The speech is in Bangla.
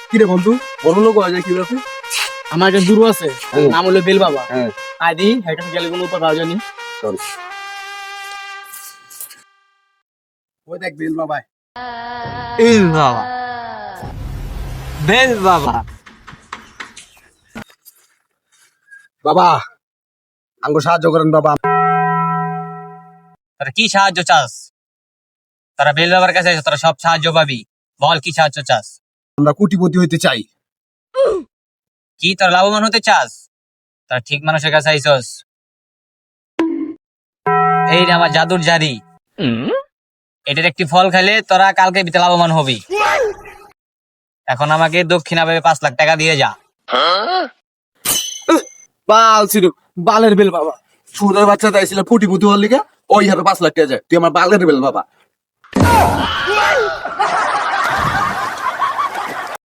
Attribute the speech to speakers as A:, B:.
A: কি রে বন্ধু, বড় লোক হয়ে যায় কি ব্যাপার?
B: আমার একটা গুরু আছে,
A: হ্যাঁ।
B: নাম হলো বেল বাবা।
A: হ্যাঁ,
B: আদি একটা গেলে কোনো উপকার জানি।
A: চল। ওই দেখ বেল বাবা।
C: বেল বাবা, বেল বাবা।
A: বাবা, আঙ্গো সাহায্য করেন বাবা।
C: তোরা কি সাহায্য চাস? তোরা বেল বাবার কাছে আছিস, তোরা সব সাহায্য পাবি। বল কি সাহায্য চাস?
A: আমরা কোটিপতি হইতে চাই।
C: কি তোরা লাভবান হতে চাস? তোরা ঠিক মানুষের কাছে আইসস। এই রে আমার জাদুর জারি, এটার একটি ফল খাইলে তোরা কালকে বিতে লাভবান হবি। এখন আমাকে দক্ষিণা ভাবে 5 লাখ টাকা দিয়ে যা।
A: বাল ছিল, বালের বেল বাবা। সুদের বাচ্চা চাইছিল কোটিপতি হওয়ার লিগা, ওই হারে 5 লাখ টাকা যায়। তুই আমার বালের বেল বাবা।